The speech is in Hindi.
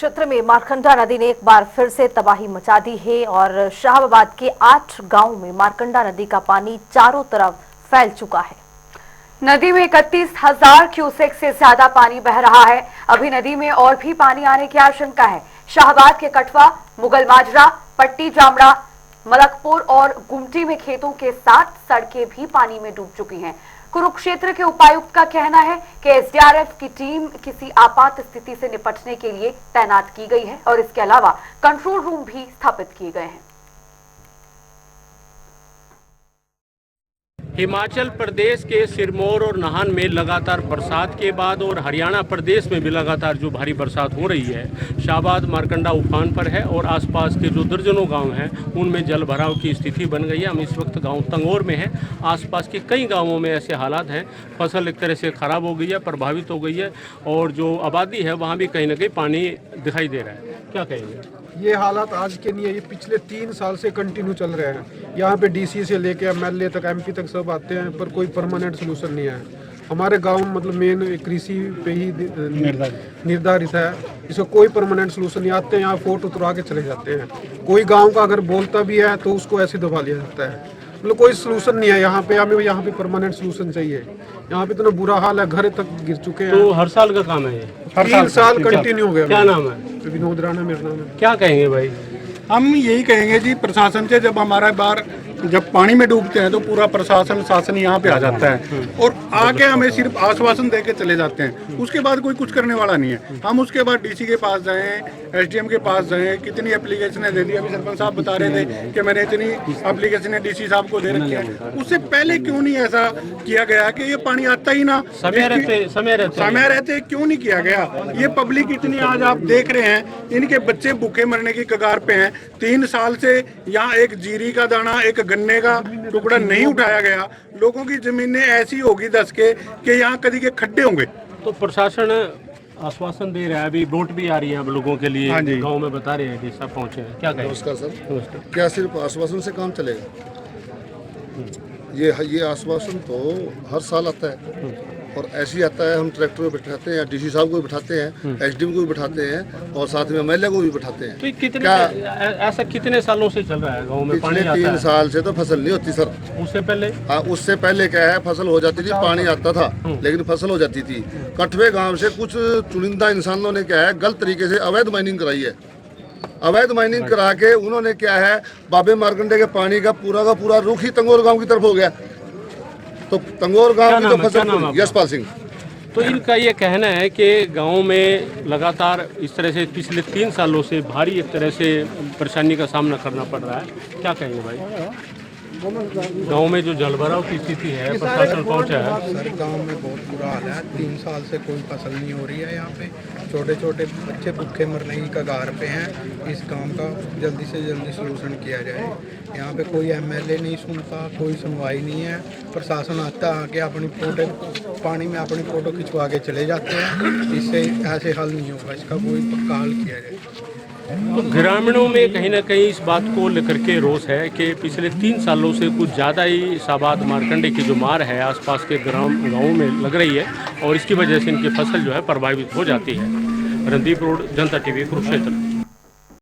क्षेत्र में मारकंडा नदी ने एक बार फिर से तबाही मचा दी है और शाहबाद के 8 गांवों में मारकंडा नदी का पानी चारों तरफ फैल चुका है। नदी में 31,000 क्यूसेक से ज्यादा पानी बह रहा है। अभी नदी में और भी पानी आने की आशंका है। शाहबाद के कटवा, मुगल माजरा, पट्टी जामड़ा, मलकपुर और गुमटी में खेतों के साथ सड़कें भी पानी में डूब चुकी हैं। कुरुक्षेत्र के उपायुक्त का कहना है कि एसडीआरएफ की टीम किसी आपात स्थिति से निपटने के लिए तैनात की गई है और इसके अलावा कंट्रोल रूम भी स्थापित किए गए हैं। हिमाचल प्रदेश के सिरमौर और नाहन में लगातार बरसात के बाद और हरियाणा प्रदेश में भी लगातार जो भारी बरसात हो रही है, शाहबाद मारकंडा उफान पर है और आसपास के जो दर्जनों गांव हैं उनमें जल भराव की स्थिति बन गई है। हम इस वक्त गांव तंगौर में हैं। आसपास के कई गांवों में ऐसे हालात हैं, फसल एक तरह से ख़राब हो गई है, प्रभावित हो गई है और जो आबादी है वहाँ भी कहीं ना कहीं पानी दिखाई दे रहा है। क्या कहेंगे? ये हालात आज के नहीं है, ये पिछले 3 साल से कंटिन्यू चल रहे हैं। यहाँ पे डीसी से लेके एमएलए तक, एमपी तक सब आते हैं, पर कोई परमानेंट सोल्यूशन नहीं है। हमारे गांव में मतलब मेन कृषि पे ही निर्धारित है, इसका कोई परमानेंट सोल्यूशन नहीं। आते हैं यहाँ फोटो उतरा के चले जाते हैं। कोई गाँव का अगर बोलता भी है तो उसको ऐसे दबा लिया जाता है। मतलब कोई सोल्यूशन नहीं है यहाँ पे। हमें यहाँ पे परमानेंट सोल्यूशन चाहिए। यहाँ पे इतना बुरा हाल है, घर तक गिर चुके हैं। तो हर साल का काम है ये? 3 साल कंटिन्यू हो गया। क्या नाम है? विनोद राणा मेरा नाम है। क्या कहेंगे भाई? हम यही कहेंगे जी, प्रशासन से जब पानी में डूबते हैं तो पूरा प्रशासन शासन यहाँ पे आ जाता है और आके हमें सिर्फ आश्वासन दे के चले जाते हैं। उसके बाद कोई कुछ करने वाला नहीं है। हम उसके बाद डीसी के पास जाएं, एसडीएम के पास जाएं, कितनी एप्लीकेशनें दे दी। अभी सरपंच साहब बता रहे थे कि मैंने इतनी एप्लीकेशनें डीसी साहब को दे रखी है। उससे पहले क्यों नहीं ऐसा किया गया कि ये पानी आता ही ना, समय रहते क्यों नहीं किया गया? ये पब्लिक इतनी आज आप देख रहे हैं, इनके बच्चे भूखे मरने की कगार पे हैं। 3 साल से यहाँ एक जीरी का दाना, एक गन्ने का टुकड़ा नहीं उठाया गया। लोगों की जमीनें ऐसी होगी दस के कि यहाँ कभी के खड्डे होंगे। तो प्रशासन आश्वासन दे रहा है, अभी बोट भी आ रही है अब लोगों के लिए। हाँ, गांव में बता रहे हैं कि सब पहुंचे हैं। क्या कहें? नमस्कार सर। क्या सिर्फ आश्वासन से काम चलेगा? ये आश्वासन तो हर साल आता है और ऐसे ही आता है। हम ट्रैक्टर में बैठाते हैं, डीसी साहब को भी बैठाते हैं, एसडीएम को भी बैठाते हैं और साथ में एमएलए को भी बैठाते हैं। तो ऐसा कितने सालों से चल रहा है गांव में? पानी आता है? 3 साल से तो फसल नहीं होती सर। उससे पहले? हाँ, उससे पहले क्या है, फसल हो जाती थी, पानी आता था लेकिन फसल हो जाती थी। कठवे गाँव से कुछ चुनिंदा इंसानों ने क्या है, गलत तरीके से अवैध माइनिंग कराई है। अवैध माइनिंग करा के उन्होंने क्या है, बाबे मारकंडे के पानी का पूरा रुख ही तंगौर गांव की तरफ हो गया। तो तंगौर गांव की तो फसल। यशपाल सिंह। तो इनका ये कहना है कि गांव में लगातार इस तरह से पिछले 3 सालों से भारी एक तरह से परेशानी का सामना करना पड़ रहा है। क्या कहेंगे भाई? गांव में जो जलभराव की स्थिति है, प्रशासन पहुंचा है। सर गांव में बहुत बुरा हाल है। 3 साल से कोई फसल नहीं हो रही है। यहाँ पे छोटे छोटे बच्चे भूखे मरने की कगार पे हैं। इस काम का जल्दी से जल्दी सलूशन किया जाए। यहाँ पे कोई एमएलए नहीं सुनता, कोई सुनवाई नहीं है। प्रशासन आता आके अपनी फोटो पानी में अपनी फोटो खिंचवा के चले जाते हैं। इससे ऐसे हल नहीं होगा, इसका कोई पक्का हल किया जाए। तो ग्रामीणों में कहीं ना कहीं इस बात को लेकर के रोष है कि पिछले 3 सालों से कुछ ज़्यादा ही शाहबाद मारकंडे की जो मार है आसपास के गाँव में लग रही है और इसकी वजह से इनकी फसल जो है प्रभावित हो जाती है। रणदीप रोड, जनता टीवी, कुरुक्षेत्र।